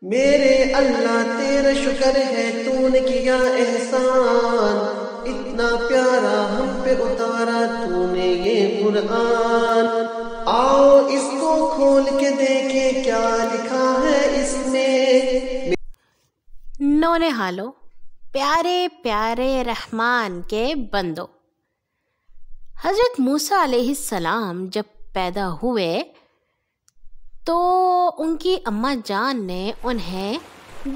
میرے اللہ تیرا شکر ہے تو نے کیا احسان، اتنا پیارا ہم پہ اتارا تو نے یہ قرآن۔ آؤ اس کو کھول کے دیکھیں کیا لکھا ہے اس میں۔ نونہالو، پیارے پیارے رحمان کے بندو، حضرت موسیٰ علیہ السلام جب پیدا ہوئے تو ان کی اماں جان نے انہیں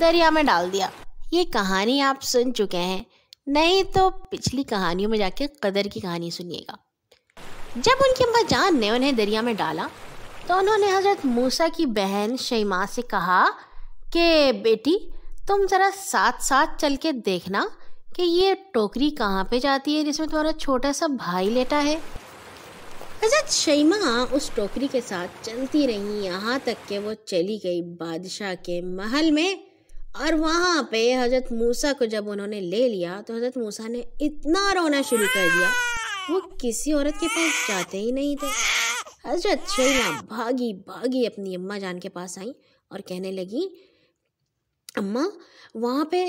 دریا میں ڈال دیا۔ یہ کہانی آپ سن چکے ہیں، نہیں تو پچھلی کہانیوں میں جا کے قدر کی کہانی سنیے گا۔ جب ان کی اماں جان نے انہیں دریا میں ڈالا تو انہوں نے حضرت موسیٰ کی بہن شیماء سے کہا کہ بیٹی تم ذرا ساتھ ساتھ چل کے دیکھنا کہ یہ ٹوکری کہاں پہ جاتی ہے جس میں تمہارا چھوٹا سا بھائی لیٹا ہے۔ حضرت شیماء اس ٹوکری کے ساتھ چلتی رہی یہاں تک کہ وہ چلی گئی بادشاہ کے محل میں، اور وہاں پہ حضرت موسیٰ کو جب انہوں نے لے لیا تو حضرت موسیٰ نے اتنا رونا شروع کر دیا، وہ کسی عورت کے پاس جاتے ہی نہیں تھے۔ حضرت شیماء بھاگی بھاگی اپنی اماں جان کے پاس آئیں اور کہنے لگی، اماں وہاں پہ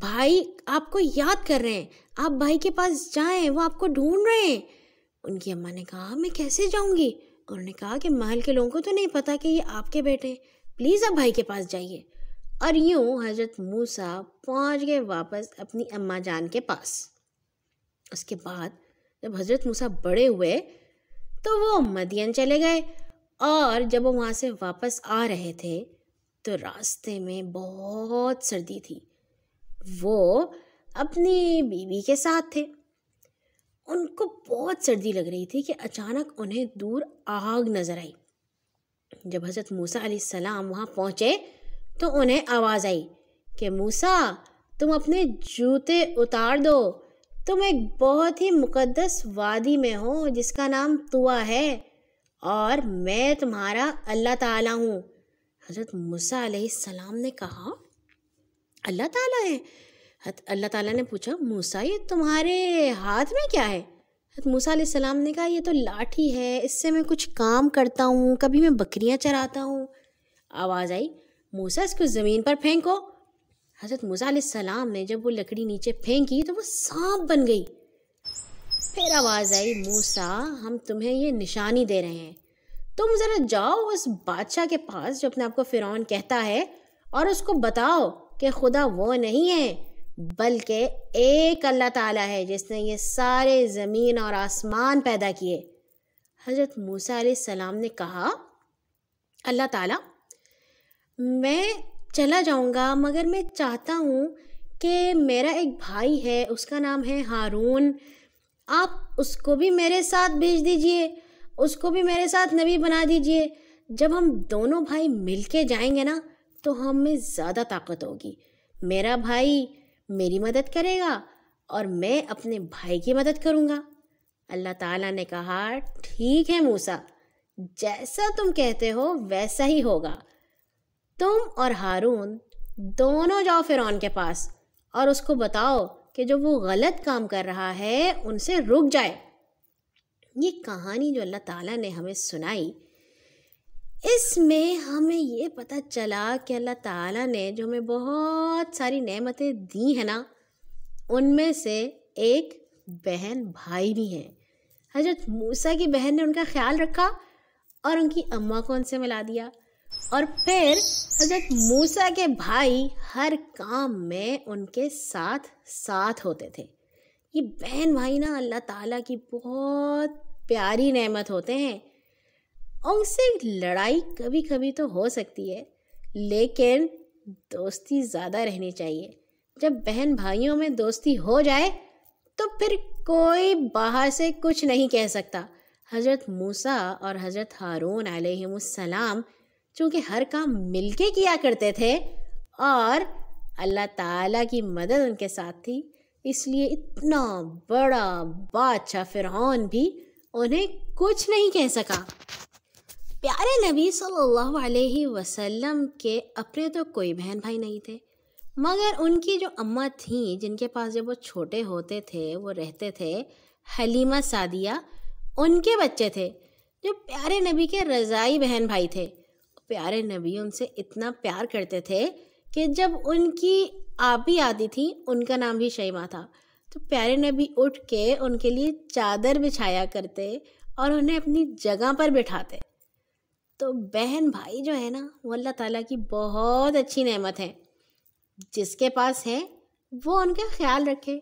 بھائی آپ کو یاد کر رہے ہیں، آپ بھائی کے پاس جائیں، وہ آپ کو ڈھونڈ رہے ہیں۔ ان کی اماں نے کہا میں کیسے جاؤں گی؟ انہوں نے کہا کہ محل کے لوگوں کو تو نہیں پتا کہ یہ آپ کے بیٹے ہیں، پلیز آپ بھائی کے پاس جائیے۔ اور یوں حضرت موسیٰ پہنچ گئے واپس اپنی اماں جان کے پاس۔ اس کے بعد جب حضرت موسیٰ بڑے ہوئے تو وہ مدین چلے گئے، اور جب وہ وہاں سے واپس آ رہے تھے تو راستے میں بہت سردی تھی۔ وہ اپنی بیوی کے ساتھ تھے، ان کو بہت سردی لگ رہی تھی کہ اچانک انہیں دور آگ نظر آئی۔ جب حضرت موسیٰ علیہ السلام وہاں پہنچے تو انہیں آواز آئی کہ موسیٰ تم اپنے جوتے اتار دو، تم ایک بہت ہی مقدس وادی میں ہو جس کا نام طویٰ ہے، اور میں تمہارا اللہ تعالیٰ ہوں۔ حضرت موسیٰ علیہ السلام نے کہا اللہ تعالیٰ ہے؟ اللہ تعالیٰ نے پوچھا موسیٰ یہ تمہارے ہاتھ میں کیا ہے؟ حضرت موسیٰ علیہ السلام نے کہا یہ تو لاٹھی ہے، اس سے میں کچھ کام کرتا ہوں، کبھی میں بکریاں چراتا ہوں۔ آواز آئی موسیٰ اس کو زمین پر پھینکو۔ حضرت موسیٰ علیہ السلام نے جب وہ لکڑی نیچے پھینکی تو وہ سانپ بن گئی۔ پھر آواز آئی موسیٰ ہم تمہیں یہ نشانی دے رہے ہیں، تم ذرا جاؤ اس بادشاہ کے پاس جو اپنے آپ کو فرعون کہتا ہے، اور اس کو بتاؤ کہ خدا وہ نہیں ہے بلکہ ایک اللہ تعالیٰ ہے جس نے یہ سارے زمین اور آسمان پیدا کیے۔ حضرت موسیٰ علیہ السلام نے کہا اللہ تعالیٰ میں چلا جاؤں گا، مگر میں چاہتا ہوں کہ میرا ایک بھائی ہے، اس کا نام ہے ہارون، آپ اس کو بھی میرے ساتھ بھیج دیجئے، اس کو بھی میرے ساتھ نبی بنا دیجئے۔ جب ہم دونوں بھائی مل کے جائیں گے نا تو ہم میں زیادہ طاقت ہوگی، میرا بھائی میری مدد کرے گا اور میں اپنے بھائی کی مدد کروں گا۔ اللہ تعالیٰ نے کہا ٹھیک ہے موسیٰ، جیسا تم کہتے ہو ویسا ہی ہوگا، تم اور ہارون دونوں جاؤ فرعون کے پاس اور اس کو بتاؤ کہ جو وہ غلط کام کر رہا ہے ان سے رک جائے۔ یہ کہانی جو اللہ تعالیٰ نے ہمیں سنائی، اس میں ہمیں یہ پتہ چلا کہ اللہ تعالیٰ نے جو ہمیں بہت ساری نعمتیں دی ہیں نا، ان میں سے ایک بہن بھائی بھی ہیں۔ حضرت موسیٰ کی بہن نے ان کا خیال رکھا اور ان کی اماں کو ان سے ملا دیا، اور پھر حضرت موسیٰ کے بھائی ہر کام میں ان کے ساتھ ساتھ ہوتے تھے۔ یہ بہن بھائی نا اللہ تعالیٰ کی بہت پیاری نعمت ہوتے ہیں، ان سے لڑائی کبھی کبھی تو ہو سکتی ہے لیکن دوستی زیادہ رہنی چاہیے۔ جب بہن بھائیوں میں دوستی ہو جائے تو پھر کوئی باہر سے کچھ نہیں کہہ سکتا۔ حضرت موسیٰ اور حضرت ہارون علیہ السلام چونکہ ہر کام مل کے کیا کرتے تھے اور اللہ تعالیٰ کی مدد ان کے ساتھ تھی، اس لیے اتنا بڑا بادشاہ فرعون بھی انہیں کچھ نہیں کہہ سکا۔ پیارے نبی صلی اللہ علیہ وسلم کے اپنے تو کوئی بہن بھائی نہیں تھے، مگر ان کی جو اماں تھیں جن کے پاس جب وہ چھوٹے ہوتے تھے وہ رہتے تھے، حلیمہ سعدیہ، ان کے بچے تھے جو پیارے نبی کے رضائی بہن بھائی تھے۔ پیارے نبی ان سے اتنا پیار کرتے تھے کہ جب ان کی آپی آتی تھی، ان کا نام بھی شیماء تھا، تو پیارے نبی اٹھ کے ان کے لیے چادر بچھایا کرتے اور انہیں اپنی جگہ پر بٹھاتے۔ تو بہن بھائی جو ہے نا، وہ اللہ تعالیٰ کی بہت اچھی نعمت ہے۔ جس کے پاس ہے وہ ان کا خیال رکھے،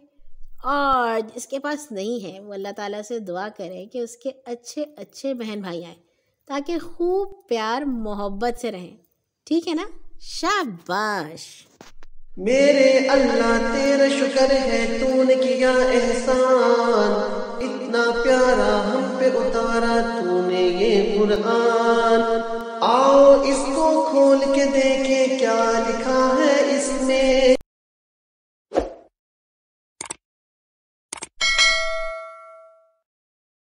اور جس کے پاس نہیں ہے وہ اللہ تعالیٰ سے دعا کرے کہ اس کے اچھے اچھے بہن بھائی آئیں تاکہ خوب پیار محبت سے رہیں۔ ٹھیک ہے نا؟ شاباش میرے اللہ تیرا شکر ہے تو نے کیا احسان، اتنا پیارا ہم پہ اتارا تو نے یہ قرآن۔ آؤ اس کو کھول کے دیکھیں